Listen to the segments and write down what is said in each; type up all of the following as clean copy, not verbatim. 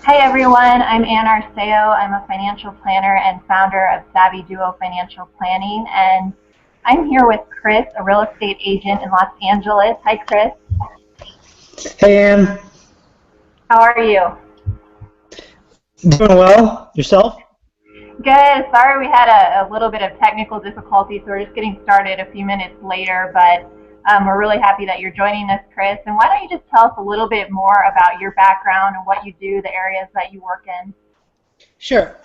Hi everyone, I'm Ann Arceo. I'm a financial planner and founder of Savvy Duo Financial Planning, and I'm here with Chris, a real estate agent in Los Angeles. Hi Chris, Hey, Ann. how are you? Doing well? Yourself? Good. Sorry we had a little bit of technical difficulty, so we're just getting started a few minutes later, but we're really happy that you're joining us, Chris. And why don't you just tell us a little bit more about your background and what you do, the areas that you work in? Sure.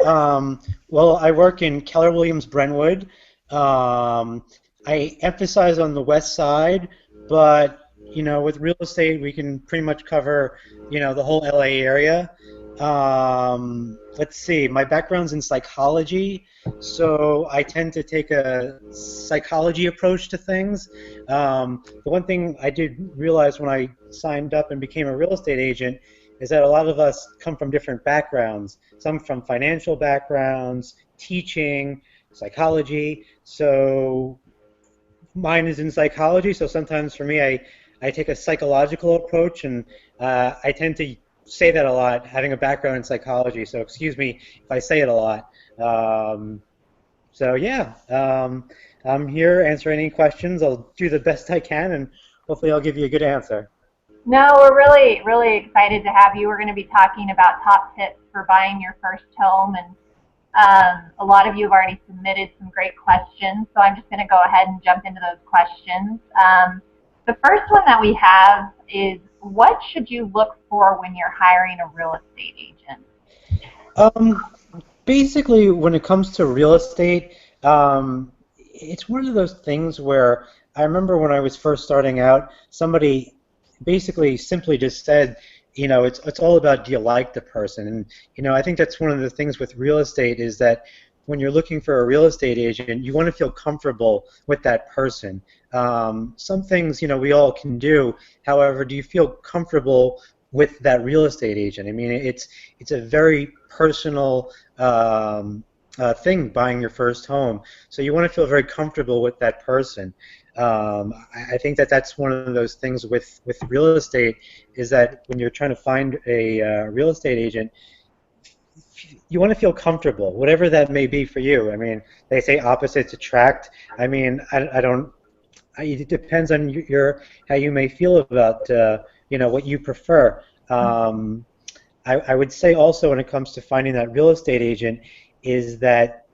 Well, I work in Keller Williams Brentwood. Um, I emphasize on the west side, but with real estate, we can pretty much cover, the whole LA area. Let's see. My background's in psychology, so I tend to take a psychology approach to things. The one thing I did realize when I signed up and became a real estate agent is that a lot of us come from different backgrounds, some from financial backgrounds, teaching, psychology. So mine is in psychology, so sometimes for me, I take a psychological approach, and I tend to say that a lot, having a background in psychology, so excuse me if I say it a lot. Um, so yeah, I'm here answering any questions. I'll do the best I can, and hopefully I'll give you a good answer. No, we're really, really excited to have you. We're going to be talking about top tips for buying your first home, and a lot of you have already submitted some great questions, so I'm just going to go ahead and jump into those questions. The first one that we have is, what should you look for when you're hiring a real estate agent? Um, Basically, when it comes to real estate, it's one of those things where I remember when I was first starting out, somebody basically simply just said, it's all about, do you like the person? And I think that's one of the things with real estate is that when you're looking for a real estate agent, you want to feel comfortable with that person. Some things we all can do. However, do you feel comfortable with that real estate agent? I mean, it's a very personal thing, buying your first home. So you want to feel very comfortable with that person. I think that that's one of those things with real estate is that when you're trying to find a real estate agent, you want to feel comfortable, whatever that may be for you. I mean, they say opposites attract. I mean, I don't. It depends on how you may feel about what you prefer. Um, I would say also when it comes to finding that real estate agent is that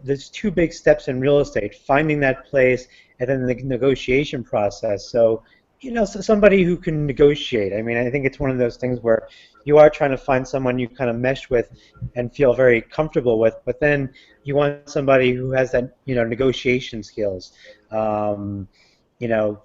there's two big steps in real estate: finding that place and then the negotiation process. So, so somebody who can negotiate. I mean, I think it's one of those things where you are trying to find someone you kind of mesh with and feel very comfortable with, but then you want somebody who has that, negotiation skills. Um,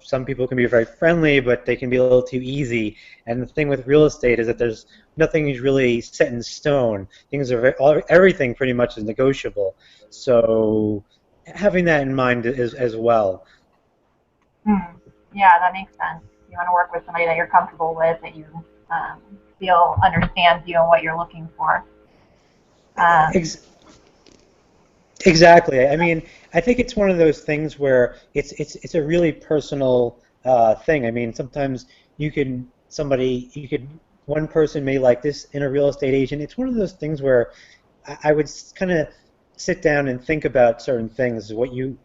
some people can be very friendly, but they can be a little too easy. And the thing with real estate is that there's nothing is really set in stone. Things are everything pretty much is negotiable. So having that in mind is as well. Hmm. Yeah, that makes sense. You want to work with somebody that you're comfortable with, that you um, feel understands you and what you're looking for. Um, Ex- exactly. I mean, I think it's one of those things where it's a really personal thing. I mean, sometimes you could one person may like this in a real estate agent. It's one of those things where I would kind of sit down and think about certain things, what you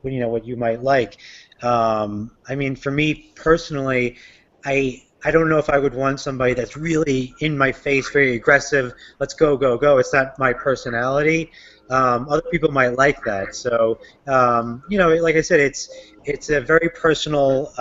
might like. I mean, for me personally, I don't know if I would want somebody that's really in my face, very aggressive. Let's go, go, go. It's not my personality. Other people might like that. So, like I said, it's a very personal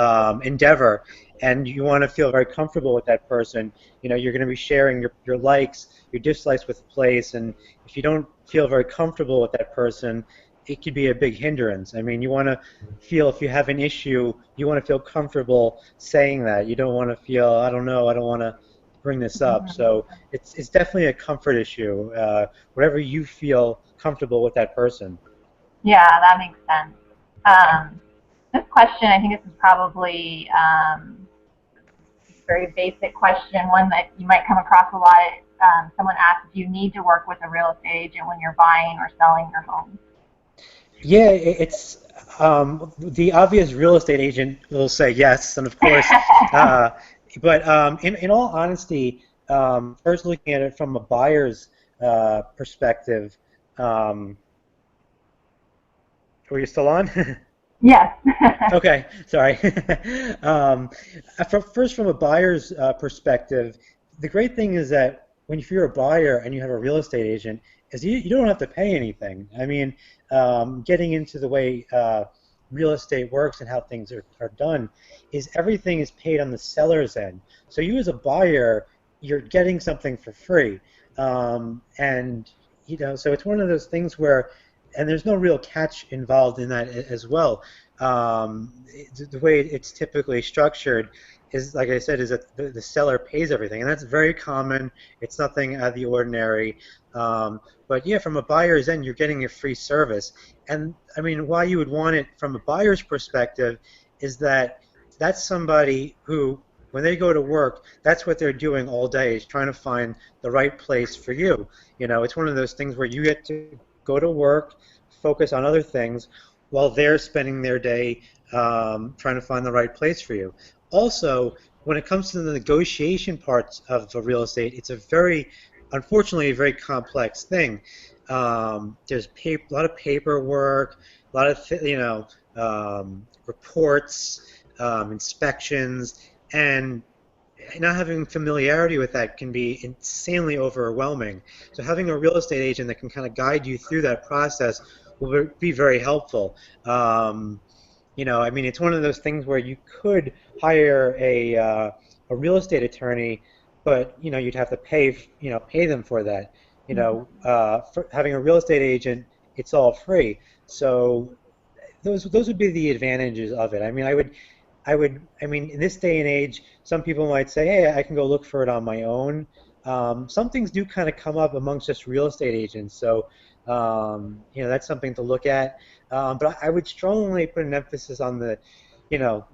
endeavor, and you want to feel very comfortable with that person. You're going to be sharing your likes, your dislikes with the place, and if you don't feel very comfortable with that person, it could be a big hindrance. I mean, you want to feel if you have an issue, you want to feel comfortable saying that. You don't want to feel, I don't know, I don't want to bring this up. So it's definitely a comfort issue. Whatever you feel comfortable with that person. yeah, that makes sense. Um, this question, I think this is probably a very basic question, one that you might come across a lot. Someone asks, do you need to work with a real estate agent when you're buying or selling your home? Yeah, it's the obvious real estate agent will say yes, and of course, uh, but in all honesty, first looking at it from a buyer's perspective. Um, were you still on? Yes. Okay, sorry. um, first, from a buyer's perspective, the great thing is that if you're a buyer and you have a real estate agent, is you don't have to pay anything. I mean, getting into the way real estate works and how things are done is everything is paid on the seller's end. So you as a buyer, you're getting something for free. And so it's one of those things where, and there's no real catch involved in that as well. The way it's typically structured is, like I said, is that the seller pays everything, and that's very common. It's nothing out of the ordinary. But yeah, from a buyer's end, you're getting a free service. And I mean, why you would want it from a buyer's perspective is that that's somebody who, when they go to work, that's what they're doing all day, is trying to find the right place for you. It's one of those things where you get to go to work, focus on other things, while they're spending their day trying to find the right place for you. Also, when it comes to the negotiation parts of real estate, it's unfortunately, a very complex thing. There's a lot of paperwork, a lot of reports, inspections, and not having familiarity with that can be insanely overwhelming. So having a real estate agent that can kind of guide you through that process will be very helpful. I mean, it's one of those things where you could hire a real estate attorney, but you'd have to pay them for that. For having a real estate agent, it's all free. So those would be the advantages of it. I mean, I mean, in this day and age, some people might say, hey, I can go look for it on my own. Some things do kind of come up amongst just real estate agents, so that's something to look at. But I would strongly put an emphasis on the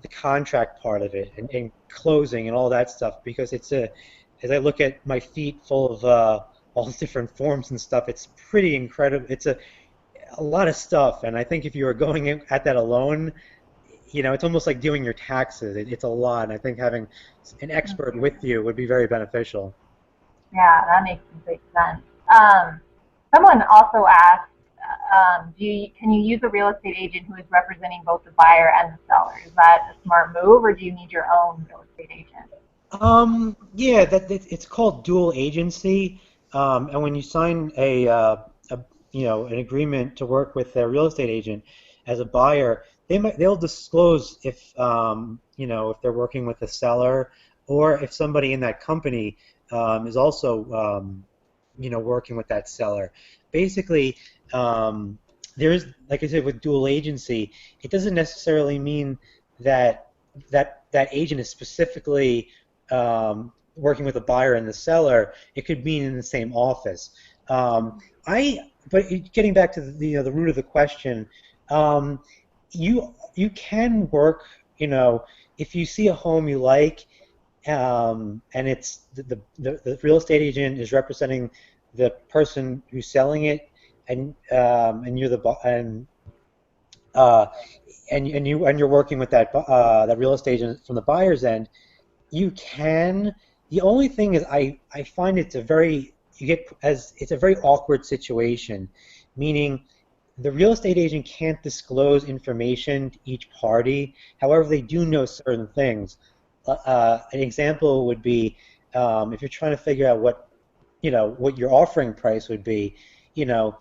contract part of it and closing and all that stuff, because as I look at my feet full of all different forms and stuff, it's pretty incredible. It's a lot of stuff, and I think if you were going at that alone, it's almost like doing your taxes. It's a lot, and I think having an expert with you would be very beneficial. Yeah, that makes complete sense. Someone also asked, can you use a real estate agent who is representing both the buyer and the seller? Is that a smart move, or do you need your own real estate agent? Yeah, it's called dual agency, and when you sign an agreement to work with a real estate agent as a buyer, they'll disclose if they're working with a seller, or if somebody in that company is also working with that seller. Basically, there's, like I said, with dual agency, it doesn't necessarily mean that that agent is specifically working with the buyer and the seller. It could mean in the same office. But getting back to the root of the question, um, you can work. If you see a home you like, and it's the real estate agent is representing the person who's selling it, and you're uh, you're working with that real estate agent from the buyer's end. You can. The only thing is, I find it's a very it's a very awkward situation, meaning the real estate agent can't disclose information to each party. However, they do know certain things. An example would be, if you're trying to figure out what your offering price would be, you know,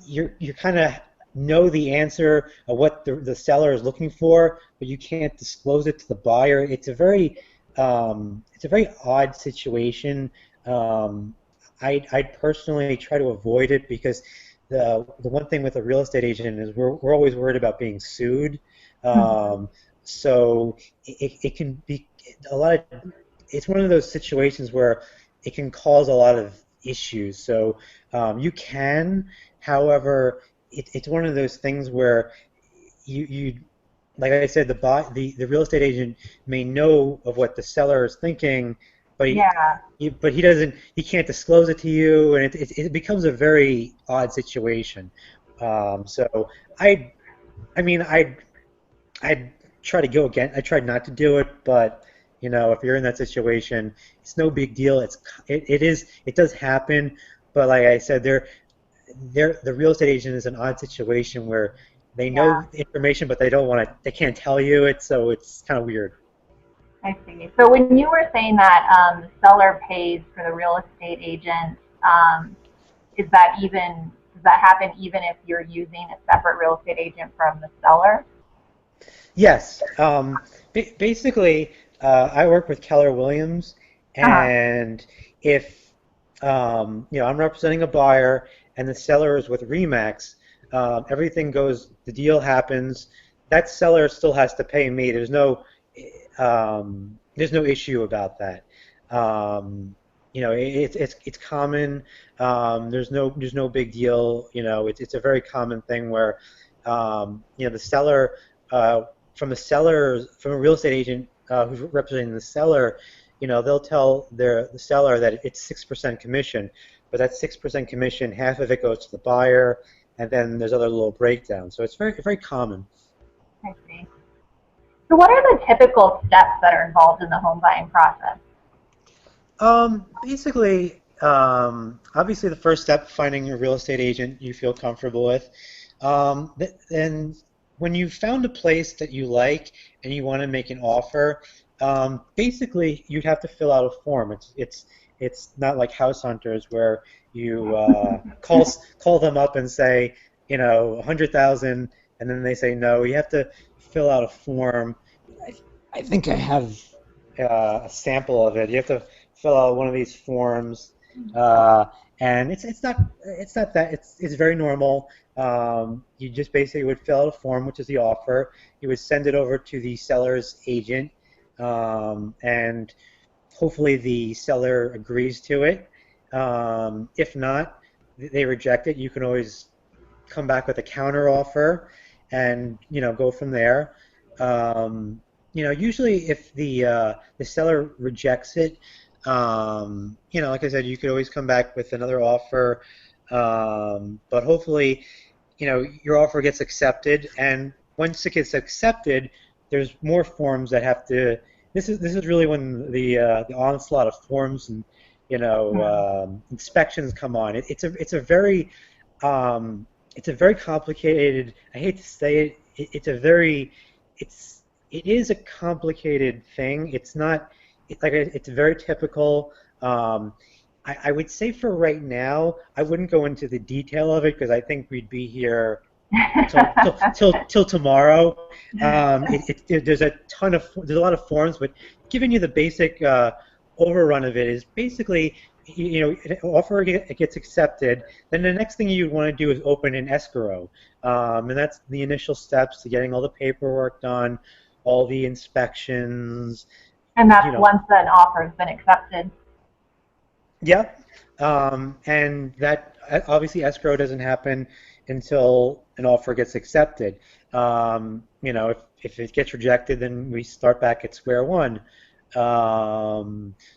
you kind of know the answer of what the seller is looking for, but you can't disclose it to the buyer. It's a very odd situation. I'd personally try to avoid it, because the one thing with a real estate agent is we're always worried about being sued. So it can be a lot of, it's one of those situations where it can cause a lot of issues. So you can, however, it's one of those things where you like I said, the real estate agent may know of what the seller is thinking, but Yeah. he doesn't, he can't disclose it to you, and it becomes a very odd situation. So I I mean, I'd try to go again. I tried not to do it, but if you're in that situation, it's no big deal. It does happen, but like I said, the real estate agent is an odd situation where they Yeah, know the information, but they can't tell you it, so it's kind of weird. I see. So when you were saying that the seller pays for the real estate agent, is that even does that happen even if you're using a separate real estate agent from the seller? Yes. Basically, I work with Keller Williams, Uh-huh. and if I'm representing a buyer and the seller is with Remax, everything goes. The deal happens. That seller still has to pay me. There's no issue about that. It's common. There's no big deal. It's a very common thing where the seller uh, from a real estate agent who's representing the seller, they'll tell the seller that it's 6% commission, but that 6% commission, half of it goes to the buyer, and then there's other little breakdowns. So it's very common. I see. So what are the typical steps that are involved in the home buying process? Basically, obviously the first step, finding a real estate agent you feel comfortable with. And when you've found a place that you like and you want to make an offer, basically you'd have to fill out a form. It's not like house hunters where you call them up and say, 100,000, and then they say no. You have to fill out a form. I, I think I have a sample of it. You have to fill out one of these forms, uh, and it's not that it's very normal. You just basically would fill out a form, which is the offer. You would send it over to the seller's agent, and hopefully the seller agrees to it. If not, they reject it. You can always come back with a counter offer, and go from there. Usually if the seller rejects it, like I said, you could always come back with another offer, but hopefully, your offer gets accepted, and once it gets accepted, there's more forms that have to. This is really when the onslaught of forms and Hmm. inspections come on. Um, it's a very complicated. I hate to say it. It's it is a complicated thing. It's not. It's very typical. I would say for right now, I wouldn't go into the detail of it because I think we'd be here till tomorrow. There's a lot of forms, but giving you the basic overrun of it is basically, an offer it gets accepted. Then the next thing you want to do is open an escrow, and that's the initial steps to getting all the paperwork done, all the inspections. And You that's know, once an offer has been accepted. yeah, and that obviously escrow doesn't happen until an offer gets accepted. If it gets rejected, then we start back at square one.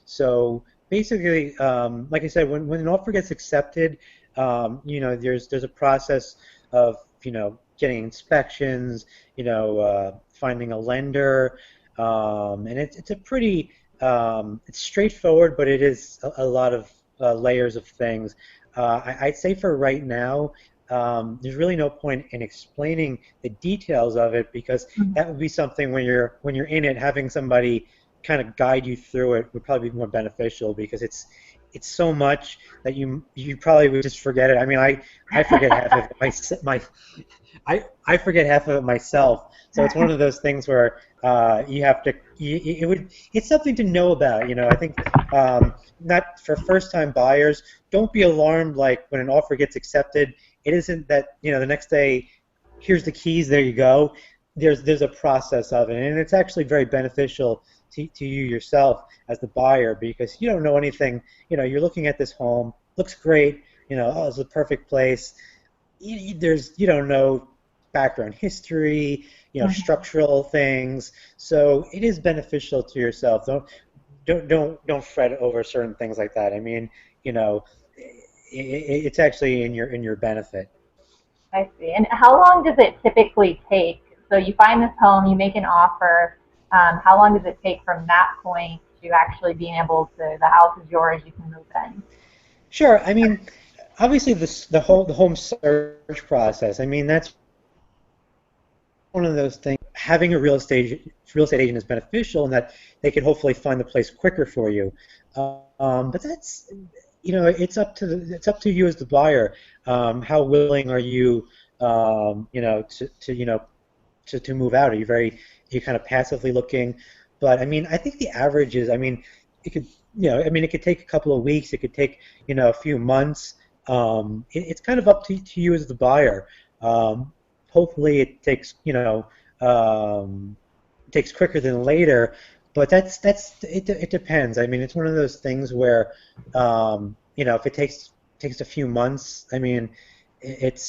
So basically, like I said, when an offer gets accepted, there's a process of getting inspections, finding a lender, and it's a pretty it's straightforward, but it is a lot of layers of things. I'd say for right now, there's really no point in explaining the details of it because Mhm. that would be something when you're in it, having somebody kind of guide you through it would probably be more beneficial because it's so much that you probably would just forget it. I mean, I forget half of it. I forget half of it myself. So it's one of those things where you have to. It's something to know about. I think not for first-time buyers. Don't be alarmed like when an offer gets accepted. It isn't that the next day, here's the keys, there you go. There's a process of it, and it's actually very beneficial to you yourself as the buyer because you don't know anything. You're looking at this home, looks great. Oh, it's a perfect place. You don't know background history, Mhm. structural things. So it is beneficial to yourself. Don't fret over certain things like that. I mean, you know, it's actually in your benefit. I see. And how long does it typically take? So you find this home, you make an offer. How long does it take from that point to actually being able to, the house is yours, you can move in? Sure. I mean, obviously the home search process. I mean, that's one of those things. Having a real estate agent is beneficial in that they can hopefully find the place quicker for you. But that's it's up to you as the buyer. How willing are you to move out? Are you kind of passively looking? But I mean, I think the average is, I mean, it could, it could take a couple of weeks. It could take, a few months. It's kind of up to you as the buyer. Um, Hopefully it takes, takes quicker than later, but it depends. I mean, it's one of those things where, if it takes a few months, I mean, it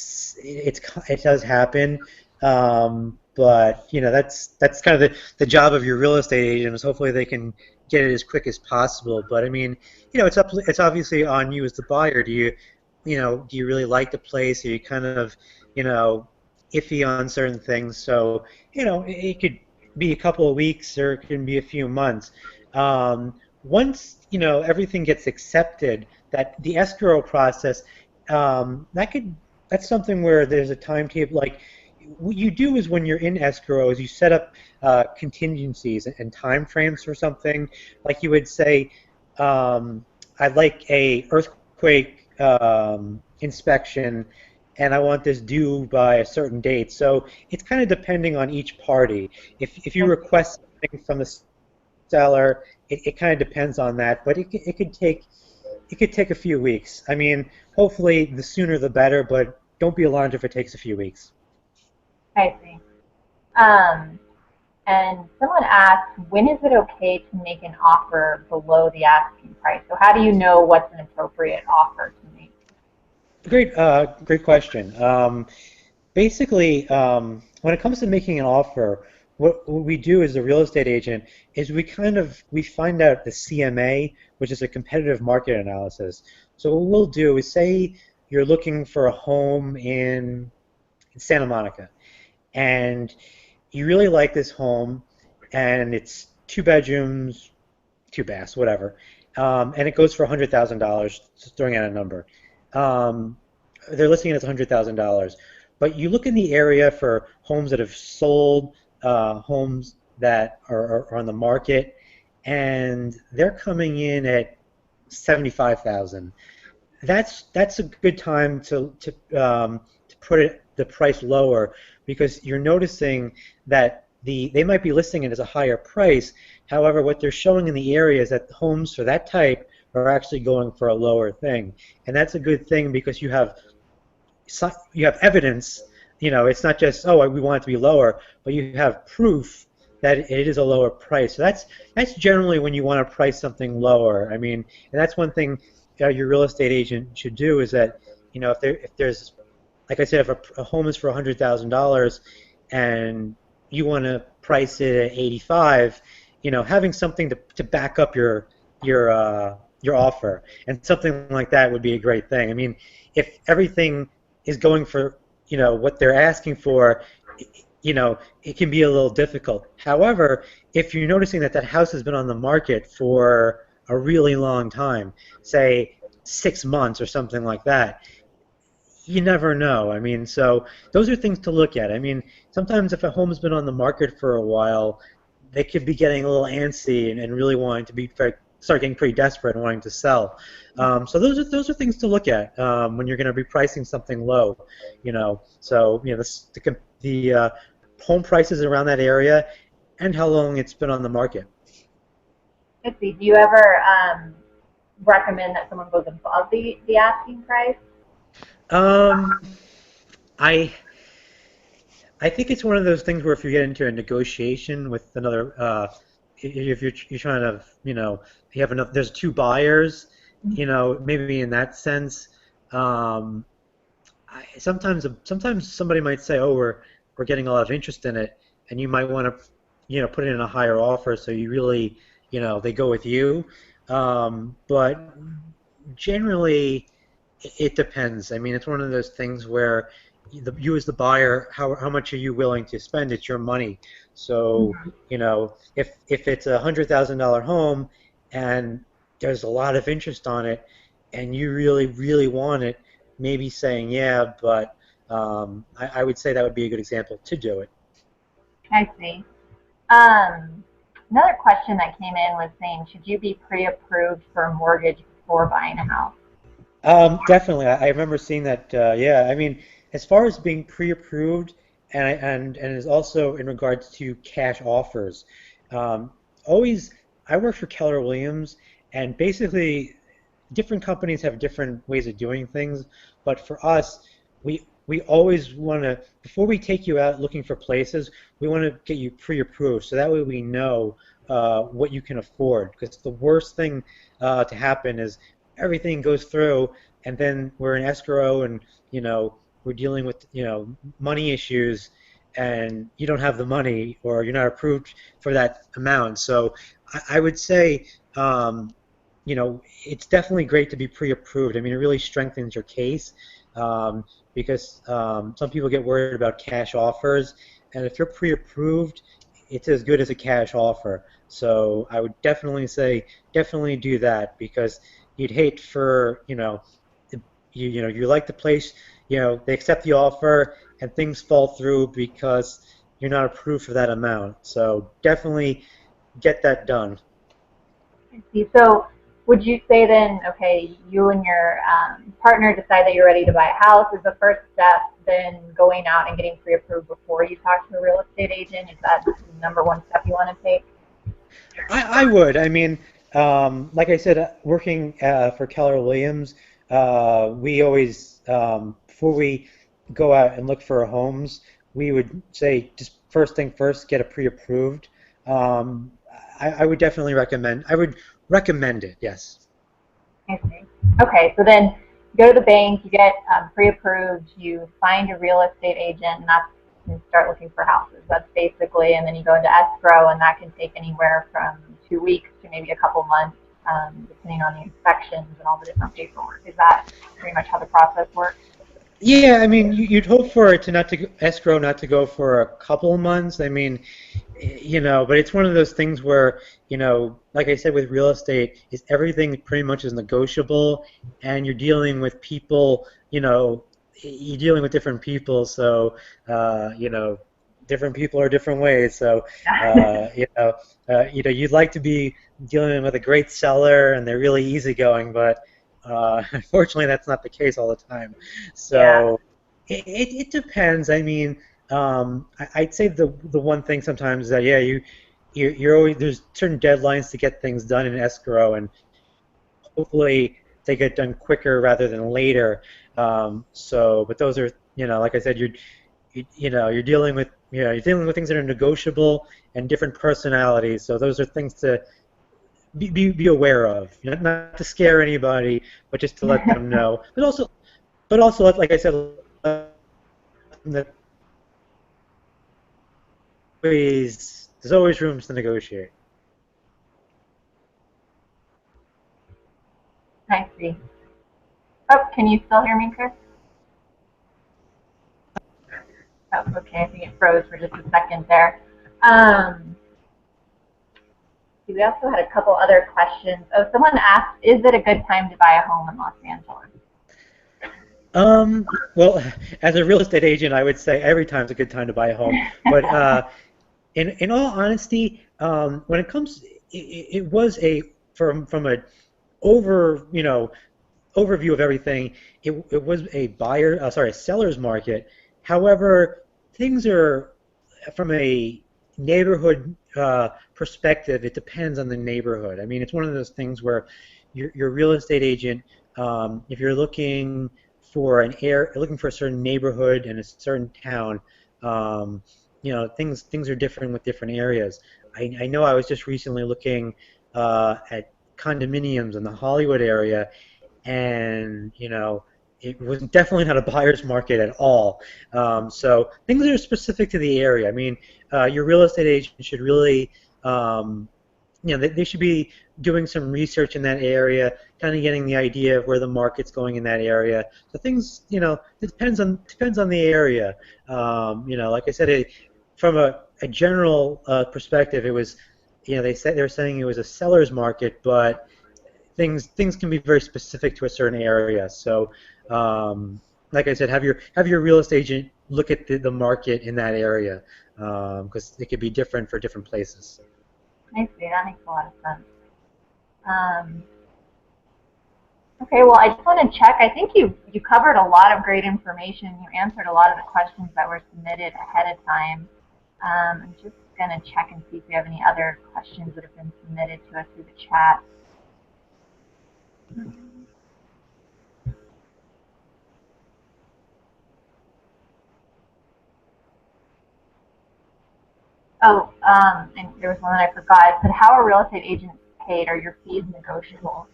does happen. But that's kind of the job of your real estate agent is hopefully they can get it as quick as possible. But I mean, it's obviously on you as the buyer. Do you really like the place? Are you kind of, you know, iffy on certain things? So, it could be a couple of weeks or it can be a few months. Once, everything gets accepted, that the escrow process, that's something where there's a timetable. Like, what you do is when you're in escrow is you set up contingencies and time frames for something. Like you would say, I'd like a earthquake inspection, and I want this due by a certain date. So it's kind of depending on each party. If you request something from the seller, it kind of depends on that, but it could take a few weeks. I mean, hopefully the sooner the better, but don't be alarmed if it takes a few weeks. I see. Um, and someone asked, when is it okay to make an offer below the asking price? So how do you know what's an appropriate offer to make? Great question. Basically, when it comes to making an offer, what we do as a real estate agent is we find out the CMA, which is a competitive market analysis. So what we'll do is say you're looking for a home in Santa Monica, and you really like this home, and it's 2 bedrooms, 2 baths, whatever, and it goes for $100,000, just throwing out a number. Um, they're listing it as $100,000, but you look in the area for homes that have sold, homes that are on the market, and they're coming in at 75,000. That's a good time to put the price lower because you're noticing that they might be listing it as a higher price. However, what they're showing in the area is that homes for that type are actually going for a lower thing, and that's a good thing because you have evidence. It's not just, oh, we want it to be lower, but you have proof that it is a lower price. So that's generally when you want to price something lower. I mean, and that's one thing your real estate agent should do is that, if there's, like I said, if a home is for $100,000 and you want to price it at 85, having something to back up your offer and something like that would be a great thing. I mean, if everything is going for what they're asking for, it can be a little difficult. However, if you're noticing that that house has been on the market for a really long time, say 6 months or something like that, you never know. I mean, so those are things to look at. I mean, sometimes if a home's been on the market for a while, they could be getting a little antsy and really wanting to start getting pretty desperate and wanting to sell. So those are things to look at when you're going to be pricing something low. So the home prices around that area and how long it's been on the market. Let's see, do you ever recommend that someone goes above the asking price? Um, I I think it's one of those things where if you get into a negotiation with another, if you're trying to, you have enough, there's two buyers, maybe in that sense. Um, sometimes somebody might say, oh, we're getting a lot of interest in it, and you might want to, put it in a higher offer, so you really, they go with you. But generally, it depends. I mean, it's one of those things where you as the buyer, how much are you willing to spend? It's your money. So, if it's $100,000 home and there's a lot of interest on it, and you really, really want it, maybe saying, yeah, but I would say that would be a good example to do it. I see. Um, Another question that came in was saying, should you be pre-approved for a mortgage before buying a house? Definitely, I remember seeing that. Yeah, I mean, as far as being pre-approved, and is also in regards to cash offers. Um, always, I work for Keller Williams, and basically, different companies have different ways of doing things. But for us, we always want to, before we take you out looking for places, we want to get you pre-approved, so that way we know what you can afford. Because the worst thing to happen is everything goes through, and then we're in escrow, and we're dealing with money issues, and you don't have the money, or you're not approved for that amount. So I would say, it's definitely great to be pre-approved. I mean, it really strengthens your case, because some people get worried about cash offers, and if you're pre-approved, it's as good as a cash offer. So I would definitely say, definitely do that, because you'd hate for, you like the place, they accept the offer and things fall through because you're not approved for that amount. So definitely get that done. I see. So would you say then, okay, you and your partner decide that you're ready to buy a house? Is the first step then going out and getting pre-approved before you talk to a real estate agent? Is that the number one step you want to take? I would. I mean, like I said, working for Keller Williams, we always, before we go out and look for homes, we would say, just first thing first, get it pre-approved. Um, I would definitely recommend. I would recommend it. Yes. I see. Okay, so then you go to the bank, you get pre-approved, you find a real estate agent, and that's you start looking for houses. That's basically, and then you go into escrow, and that can take anywhere from 2 weeks to maybe a couple months, depending on the inspections and all the different paperwork. Is that pretty much how the process works? Yeah, I mean, you'd hope for it to not to escrow not to go for a couple of months. I mean, but it's one of those things where, like I said with real estate, is everything pretty much is negotiable, and you're dealing with people, you're dealing with different people, so different people are different ways. So, you'd like to be dealing with a great seller, and they're really easygoing, but unfortunately, that's not the case all the time. Yeah. So it depends. I mean, I'd say the one thing sometimes is that yeah, you're always there's certain deadlines to get things done in escrow, and hopefully they get done quicker rather than later. But those are like I said, you're dealing with you're dealing with things that are negotiable and different personalities. So those are things to be aware of, not to scare anybody, but just to let them know. But also, like I said, that there's always rooms to negotiate. I see. Oh, can you still hear me, Chris? Oh, okay. I think it froze for just a second there. Um, we also had a couple other questions. Oh, someone asked, is it a good time to buy a home in Los Angeles? Well, as a real estate agent, I would say every time's a good time to buy a home. But in all honesty, when it comes, it was from a over overview of everything. It was a seller's market. However, things are from a neighborhood perspective. It depends on the neighborhood. I mean, it's one of those things where your real estate agent, if you're looking for a certain neighborhood in a certain town, things are different with different areas. I know I was just recently looking at condominiums in the Hollywood area, and it was definitely not a buyer's market at all. So things are specific to the area. I mean, your real estate agent should really, they should be doing some research in that area, kind of getting the idea of where the market's going in that area. So things, it depends on the area. Like I said, a general perspective, it was, they were saying it was a seller's market, but things can be very specific to a certain area. So, like I said, have your real estate agent look at the market in that area, because it could be different for different places. I see. That makes a lot of sense. Um, okay, well, I just want to check. I think you covered a lot of great information. You answered a lot of the questions that were submitted ahead of time. I'm just going to check and see if we have any other questions that have been submitted to us through the chat. Oh, and there was one that I forgot. It said, how are real estate agents paid? Are your fees negotiable?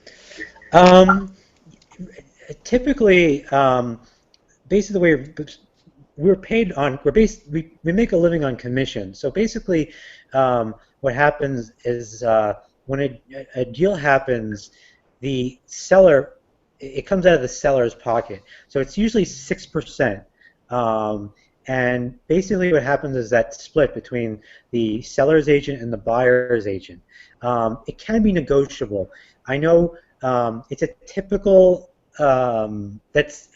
Um, Typically, basically the way we're paid on, we make a living on commission. So basically, what happens is when a deal happens, the seller, it comes out of the seller's pocket. So it's usually 6%. And basically what happens is that split between the seller's agent and the buyer's agent. It can be negotiable. I know it's a typical, it's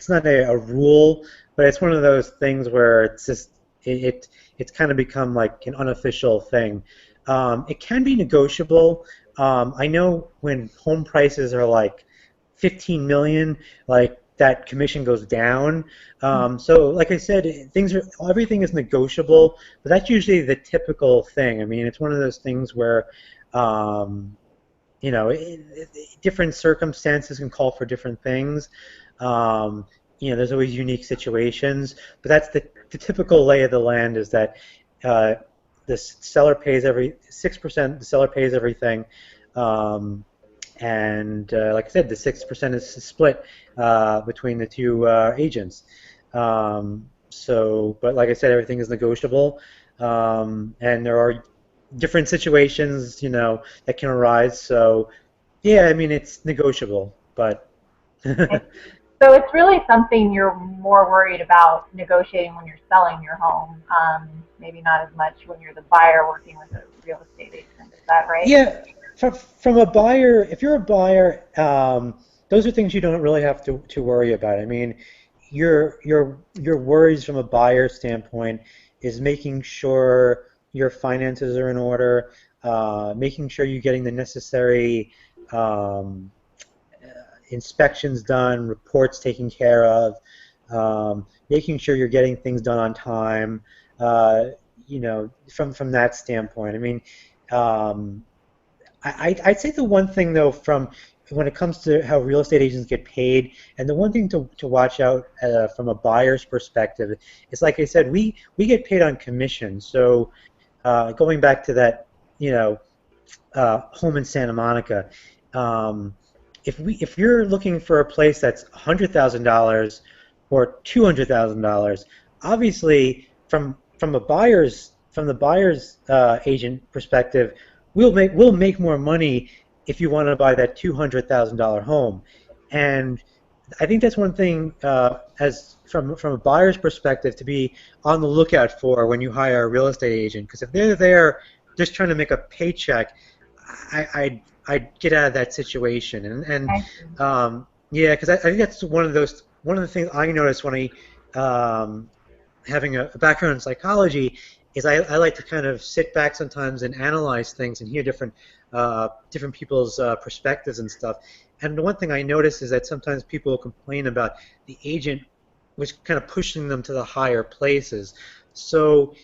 not a rule, but it's one of those things where it's just it's kind of become like an unofficial thing. It can be negotiable. I know when home prices are like 15 million, like that commission goes down. So, like I said, everything is negotiable, but that's usually the typical thing. I mean, it's one of those things where, different circumstances can call for different things. There's always unique situations, but that's the typical lay of the land is that the seller pays 6%. The seller pays everything. And like I said, the 6% is split between the two agents. But like I said, everything is negotiable, and there are different situations, that can arise. So, yeah, I mean, it's negotiable, but. So it's really something you're more worried about negotiating when you're selling your home, maybe not as much when you're the buyer working with a real estate agent. Is that right? Yeah. From a buyer, if you're a buyer, those are things you don't really have to worry about. I mean, your worries from a buyer standpoint is making sure your finances are in order, making sure you're getting the necessary inspections done, reports taken care of, making sure you're getting things done on time. From that standpoint, I mean. I'd say the one thing, though, from when it comes to how real estate agents get paid, and the one thing to watch out from a buyer's perspective is, like I said, we get paid on commission. So going back to that, home in Santa Monica, if you're looking for a place that's $100,000 or $200,000, obviously from the buyer's agent perspective, we'll make more money if you want to buy that $200,000 home, and I think that's one thing as from a buyer's perspective to be on the lookout for when you hire a real estate agent, because if they're there just trying to make a paycheck, I'd get out of that situation, and yeah, because I think that's one of the things I noticed when having a background in psychology is I like to kind of sit back sometimes and analyze things and hear different people's perspectives and stuff. And the one thing I notice is that sometimes people complain about the agent was kind of pushing them to the higher places. So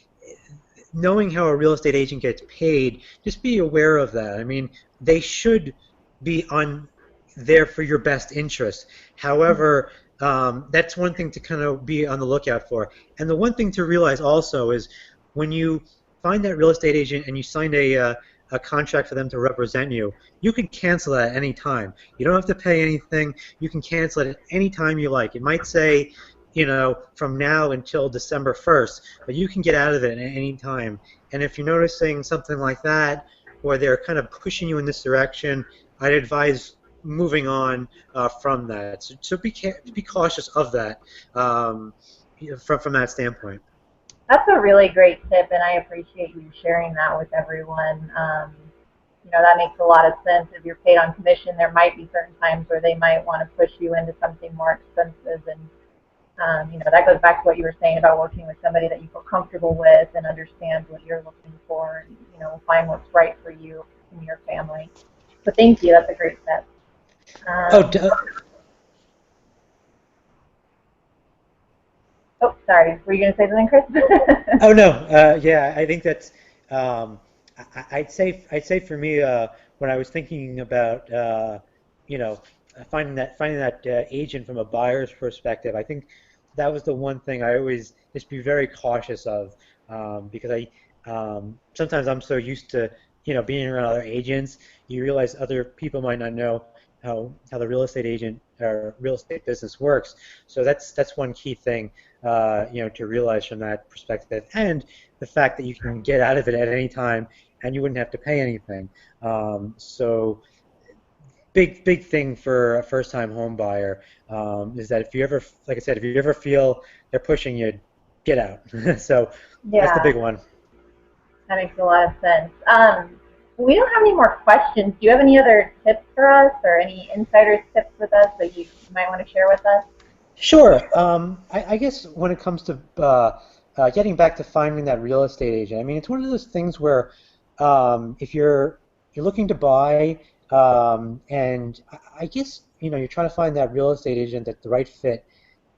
knowing how a real estate agent gets paid, just be aware of that. I mean, they should be there for your best interest. However, that's one thing to kind of be on the lookout for. And the one thing to realize also is when you find that real estate agent and you sign a contract for them to represent you, you can cancel that at any time. You don't have to pay anything. You can cancel it at any time you like. It might say, from now until December 1st, but you can get out of it at any time. And if you're noticing something like that, or they're kind of pushing you in this direction, I'd advise moving on from that. So be cautious of that from that standpoint. That's a really great tip, and I appreciate you sharing that with everyone. That makes a lot of sense. If you're paid on commission, there might be certain times where they might want to push you into something more expensive, and that goes back to what you were saying about working with somebody that you feel comfortable with and understands what you're looking for, and find what's right for you and your family. So thank you. That's a great tip. Oh, Um, oh, sorry. Were you going to say something, Chris? oh no, yeah, I think that's. Um, I'd say for me, when I was thinking about, you know, finding that agent from a buyer's perspective, I think that was the one thing I always just be very cautious of, because sometimes I'm so used to, being around other agents, you realize other people might not know how the real estate agent or real estate business works. So that's one key thing, to realize from that perspective, and the fact that you can get out of it at any time and you wouldn't have to pay anything. So big thing for a first-time home buyer, is that if you ever, like I said, if you ever feel they're pushing you, get out. So that's the Yeah, big one. that makes a lot of sense. We don't have any more questions. Do you have any other tips for us or any insider's tips with us that you might want to share with us? Sure. I guess when it comes to getting back to finding that real estate agent, I mean, it's one of those things where, if you're looking to buy, and I guess you're trying to find that real estate agent that's the right fit.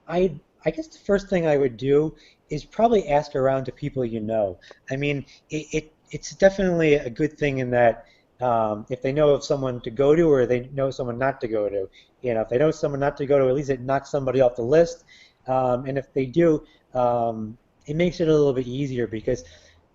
I guess the first thing I would do is probably ask around to people you know. I mean, it's definitely a good thing in that, if they know of someone to go to or they know someone not to go to. If they know someone not to go to, at least it knocks somebody off the list. And if they do, it makes it a little bit easier because,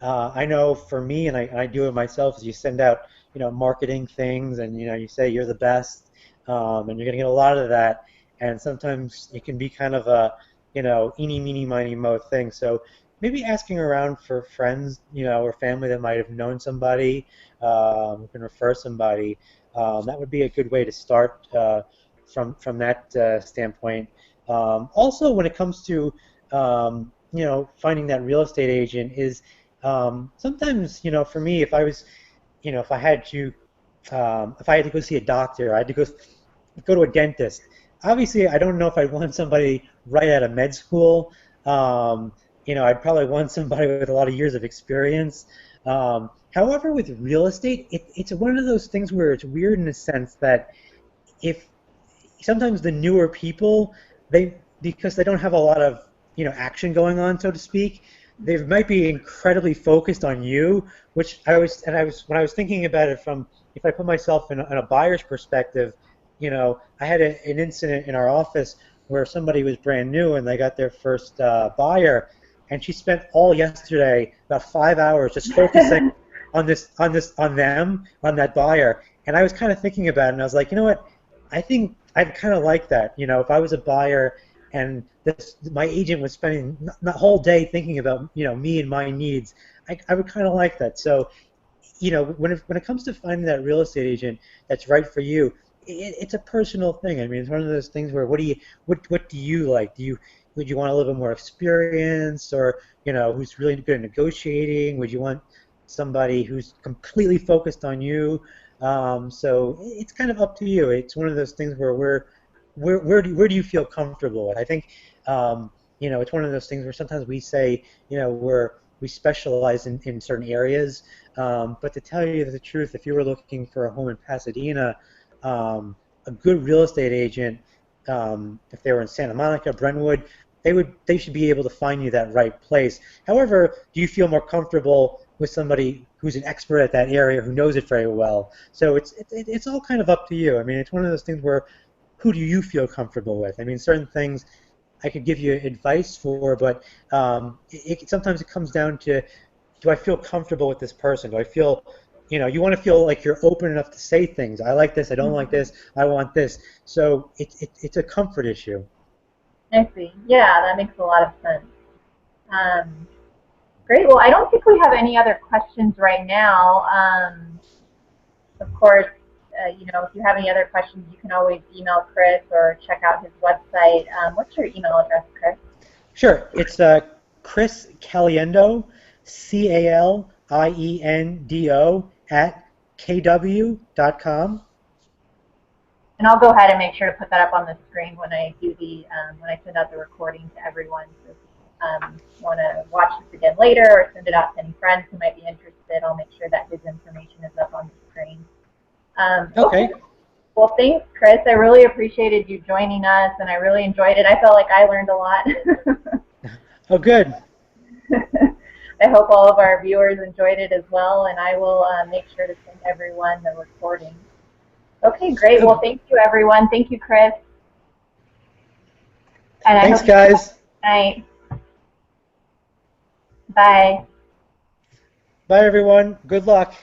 I know for me, and I do it myself, is you send out, marketing things, and you say you're the best, and you're going to get a lot of that. And sometimes it can be kind of a, eeny, meeny, miny, mo thing. So maybe asking around for friends, or family that might have known somebody, who can refer somebody. That would be a good way to start, from that standpoint. Also, when it comes to, finding that real estate agent is, sometimes, for me, if I had to, if I had to go see a doctor, I had to go to a dentist. Obviously, I don't know if I'd want somebody right out of med school. I'd probably want somebody with a lot of years of experience. However, with real estate, it's one of those things where it's weird in a sense that if sometimes the newer people, because they don't have a lot of action going on, so to speak, they might be incredibly focused on you, which I was when I was thinking about it from, if I put myself in a buyer's perspective, I had an incident in our office where somebody was brand new and they got their first buyer, and she spent all yesterday about 5 hours just focusing on them, on that buyer. And I was kind of thinking about it, and I was like, you know what? I think I'd kind of like that. If I was a buyer and my agent was spending the whole day thinking about me and my needs, I would kind of like that. So when it comes to finding that real estate agent that's right for you, it's a personal thing. I mean, it's one of those things where what do you like? Would you want a little bit more experience, or who's really good at negotiating? Would you want somebody who's completely focused on you? So it's kind of up to you. It's one of those things where do you feel comfortable with? I think, it's one of those things where sometimes we say, we specialize in certain areas, but to tell you the truth, if you were looking for a home in Pasadena, a good real estate agent, if they were in Santa Monica, Brentwood, they should be able to find you that right place. However, do you feel more comfortable with somebody who's an expert at that area, who knows it very well? So it's all kind of up to you. I mean, it's one of those things where, who do you feel comfortable with? I mean, certain things I could give you advice for, but, sometimes it comes down to, do I feel comfortable with this person? Do I feel, you want to feel like you're open enough to say things. I like this. I don't like this. I want this. So it's a comfort issue. I see. Yeah, that makes a lot of sense. Um, Great. Well, I don't think we have any other questions right now. Of course, if you have any other questions, you can always email Chris or check out his website. What's your email address, Chris? Sure. It's Chris Caliendo, Caliendo at kw.com. And I'll go ahead and make sure to put that up on the screen when I do the when I send out the recording to everyone. So if you want to watch this again later or send it out to any friends who might be interested, I'll make sure that his information is up on the screen. Okay. Well, thanks, Chris. I really appreciated you joining us, and I really enjoyed it. I felt like I learned a lot. Oh, good. I hope all of our viewers enjoyed it as well, and I will make sure to send everyone the recording. Okay, great. Well, thank you, everyone. Thank you, Chris. And Thanks, guys. Good night. Bye. Bye, everyone. Good luck.